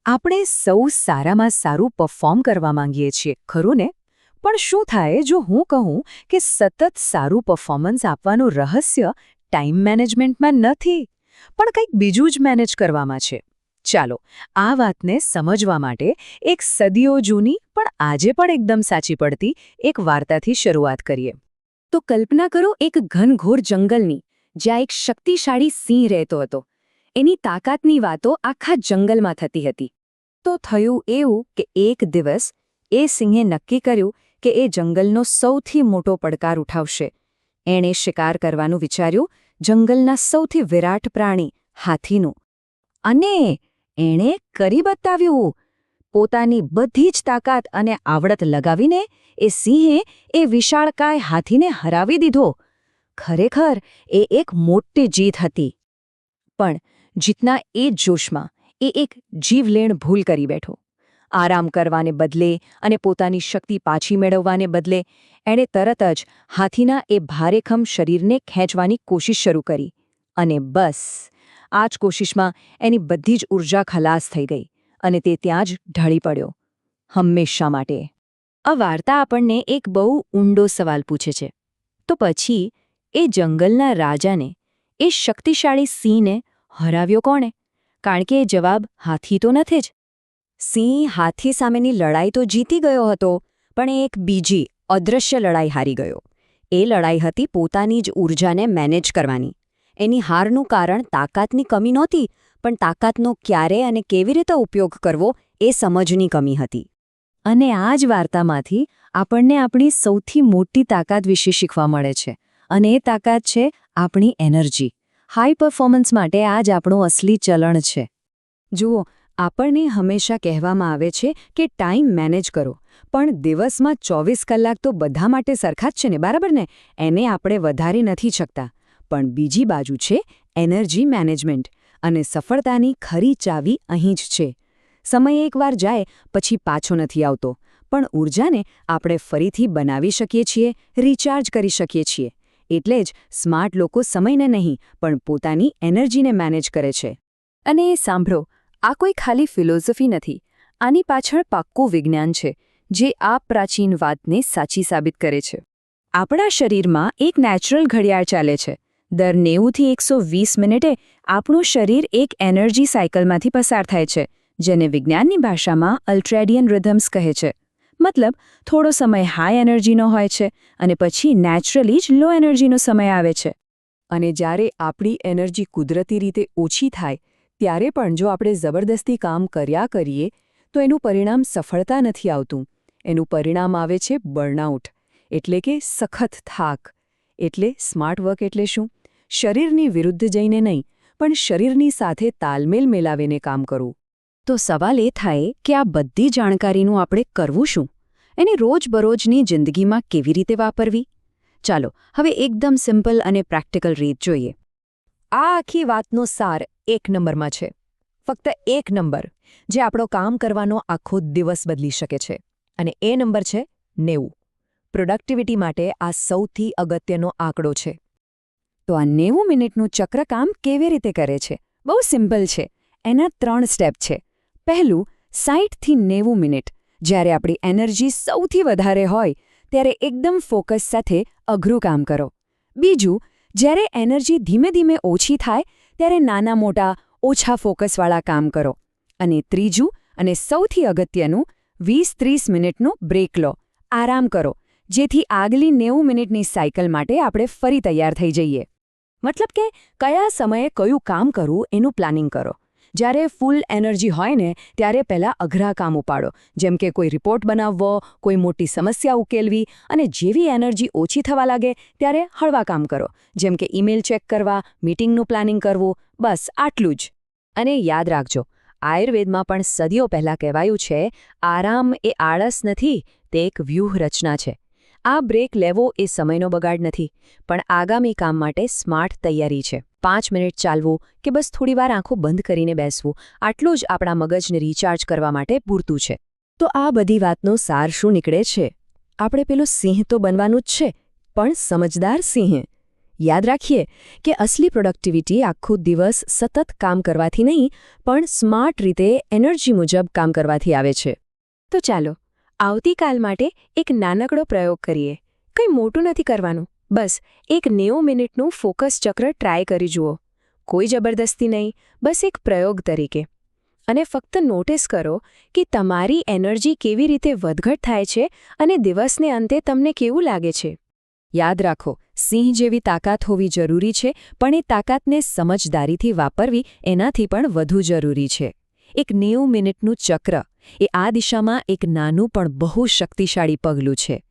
આપણે સૌ સારામાં સારું પરફોર્મ કરવા માંગીએ છીએ ખરું ને? પણ શું થાય જો હું કહું કે સતત સારું પરફોર્મન્સ આપવાનું રહસ્ય ટાઈમ મેનેજમેન્ટમાં નથી, પણ કંઈક બીજું જ મેનેજ કરવામાં છે? ચાલો આ વાતને સમજવા માટે એક સદીઓ જૂની પણ આજે પણ એકદમ સાચી પડતી એક વાર્તાથી શરૂઆત કરીએ. તો કલ્પના કરો એક ઘનઘોર જંગલની, જ્યાં એક શક્તિશાળી સિંહ રહેતો હતો. એની તાકાતની વાતો આખા જંગલમાં થતી હતી. તો થયું એવું કે એક દિવસ એ સિંહે નક્કી કર્યું કે એ જંગલનો સૌથી મોટો પડકાર ઉઠાવશે. એણે શિકાર કરવાનું વિચાર્યું જંગલના સૌથી વિરાટ પ્રાણી હાથીનું. અને એણે કરી બતાવ્યું. પોતાની બધી જ તાકાત અને આવડત લગાવીને એ સિંહે એ વિશાળકાય હાથીને હરાવી દીધો. ખરેખર એ એક મોટી જીત હતી. પણ જીતના એ જ જોશમાં એ એક જીવલેણ ભૂલ કરી બેઠો. આરામ કરવાને બદલે અને પોતાની શક્તિ પાછી મેળવવાને બદલે એણે તરત જ હાથીના એ ભારેખમ શરીરને ખેંચવાની કોશિશ શરૂ કરી. અને બસ આ જ કોશિશમાં એની બધી જ ઊર્જા ખલાસ થઈ ગઈ અને તે ત્યાં જ ઢળી પડ્યો, હંમેશા માટે. આ વાર્તા આપણને એક બહુ ઊંડો સવાલ પૂછે છે. તો પછી એ જંગલના રાજાને, એ શક્તિશાળી સિંહને હરાવ્યો કોણે? કારણ કે એ જવાબ હાથી તો નથી જ. સિંહ હાથી સામેની લડાઈ તો જીતી ગયો હતો, પણ એ એક બીજી અદૃશ્ય લડાઈ હારી ગયો. એ લડાઈ હતી પોતાની જ ઊર્જાને મેનેજ કરવાની. એની હારનું કારણ તાકાતની કમી નહોતી, પણ તાકાતનો ક્યારે અને કેવી રીતે ઉપયોગ કરવો એ સમજની કમી હતી. અને આ જ વાર્તામાંથી આપણને આપણી સૌથી મોટી તાકાત વિશે શીખવા મળે છે. અને એ તાકાત છે આપણી એનર્જી. હાઈ પરફોર્મન્સ માટે આ જ આપણું અસલી ચલણ છે. જુઓ, આપણને હંમેશા કહેવામાં આવે છે કે ટાઈમ મેનેજ કરો, પણ દિવસમાં 24 કલાક તો બધા માટે સરખા જ છે ને, બરાબર ને? એને આપણે વધારી નથી શકતા. પણ બીજી બાજુ છે એનર્જી મેનેજમેન્ટ, અને સફળતાની ખરી ચાવી અહીં જ છે. સમય એકવાર જાય પછી પાછો નથી આવતો, પણ ઊર્જાને આપણે ફરીથી બનાવી શકીએ છીએ, રિચાર્જ કરી શકીએ છીએ. એટલે જ સ્માર્ટ લોકો સમયને નહીં પણ પોતાની એનર્જીને મેનેજ કરે છે. અને એ સાંભળો, આ કોઈ ખાલી ફિલોસોફી નથી. આની પાછળ પાક્કું વિજ્ઞાન છે, જે આ પ્રાચીન વાતને સાચી સાબિત કરે છે. આપણા શરીરમાં એક નેચરલ ઘડિયાળ ચાલે છે. દર 90થી 120 મિનિટે આપણું શરીર એક એનર્જી સાયકલમાંથી પસાર થાય છે, જેને વિજ્ઞાનની ભાષામાં અલ્ટ્રેડિયન રિધમ્સ કહે છે. મતલબ થોડો સમય હાઈ એનર્જીનો હોય છે અને પછી નેચરલી જ લો એનર્જીનો સમય આવે છે. અને જ્યારે આપણી એનર્જી કુદરતી રીતે ઓછી થાય, ત્યારે પણ જો આપણે જબરદસ્તી કામ કર્યા કરીએ તો એનું પરિણામ સફળતા નથી આવતું. એનું પરિણામ આવે છે બર્નઆઉટ, એટલે કે સખત થાક. એટલે સ્માર્ટ વર્ક એટલે શું? શરીરની વિરુદ્ધ જઈને નહીં, પણ શરીરની સાથે તાલમેલ મેળવીને કામ કરવું. તો સવાલ એ થાય કે આ બધી જાણકારીનું આપણે કરવું શું? એને રોજબરોજની જિંદગીમાં કેવી રીતે વાપરવી? ચાલો હવે એકદમ સિમ્પલ અને પ્રેક્ટિકલ રીત જોઈએ. આ આખી વાતનો સાર એક નંબરમાં છે. ફક્ત એક નંબર, જે આપણો કામ કરવાનો આખો દિવસ બદલી શકે છે. અને એ નંબર છે 90. પ્રોડક્ટિવિટી માટે આ સૌથી અગત્યનો આંકડો છે. તો આ 90 મિનિટનું ચક્ર કામ કેવી રીતે કરે છે? બહુ સિમ્પલ છે. એના 3 સ્ટેપ છે. પહેલું, 60થી 90 મિનિટ. જ્યારે આપણી એનર્જી સૌથી વધારે હોય ત્યારે એકદમ ફોકસ સાથે અઘરું કામ કરો. બીજું, જ્યારે એનર્જી ધીમે ધીમે ઓછી થાય ત્યારે નાના મોટા ઓછા ફોકસવાળા કામ કરો. અને ત્રીજું અને સૌથી અગત્યનું, 20-30 મિનિટનો બ્રેક લો, આરામ કરો, જેથી આગલી 90 મિનિટની સાયકલ માટે આપણે ફરી તૈયાર થઈ જઈએ. મતલબ કે કયા સમયે કયું કામ કરવું એનું પ્લાનિંગ કરો. જ્યારે ફૂલ એનર્જી હોય ને ત્યારે પહેલાં અઘરા કામ ઉપાડો, જેમ કે કોઈ રિપોર્ટ બનાવવો, કોઈ મોટી સમસ્યા ઉકેલવી. અને જેવી એનર્જી ઓછી થવા લાગે ત્યારે હળવા કામ કરો, જેમ કે ઈમેલ ચેક કરવા, મીટિંગનું પ્લાનિંગ કરવું. બસ આટલું જ. અને યાદ રાખજો, આયુર્વેદમાં પણ સદીઓ પહેલાં કહેવાયું છે, આરામ એ આળસ નથી, તે એક વ્યૂહરચના છે. આ બ્રેક લેવો એ સમયનો બગાડ નથી, પણ આગામી કામ માટે સ્માર્ટ તૈયારી છે. 5 મિનિટ ચાલવું કે બસ થોડીવાર આંખો બંધ કરીને બેસવું, આટલું જ આપણા મગજને રિચાર્જ કરવા માટે પૂરતું છે. તો આ બધી વાતનો સાર શું નીકળે છે? આપણે પેલો સિંહ તો બનવાનું જ છે, પણ સમજદાર સિંહ. યાદ રાખીએ કે અસલી પ્રોડક્ટિવિટી આખો દિવસ સતત કામ કરવાથી નહીં પણ સ્માર્ટ રીતે એનર્જી મુજબ કામ કરવાથી આવે છે. તો ચાલો આવતીકાલ માટે એક નાનકડો પ્રયોગ કરીએ. કંઈ મોટું નથી કરવાનું, બસ એક 90 મિનિટનું ફોકસ ચક્ર ટ્રાય કરી જુઓ. કોઈ જબરદસ્તી નહીં, બસ એક પ્રયોગ તરીકે. અને ફક્ત નોટિસ કરો કે તમારી એનર્જી કેવી રીતે વધઘટ થાય છે અને દિવસને અંતે તમને કેવું લાગે છે. યાદ રાખો, સિંહ જેવી તાકાત હોવી જરૂરી છે, પણ એ તાકાતને સમજદારીથી વાપરવી એનાથી પણ વધુ જરૂરી છે. એક 90 મિનિટનું ચક્ર એ આ દિશામાં એક નાનું પણ બહુ શક્તિશાળી પગલું છે.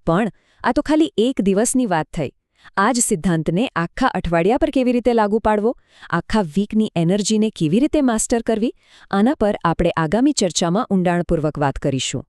પણ આ તો ખાલી એક દિવસની વાત થઈ. આ જ સિદ્ધાંતને આખા અઠવાડિયા પર કેવી રીતે લાગુ પાડવો, આખા વીકની એનર્જીને કેવી રીતે માસ્ટર કરવી, આના પર આપણે આગામી ચર્ચામાં ઊંડાણપૂર્વક વાત કરીશું.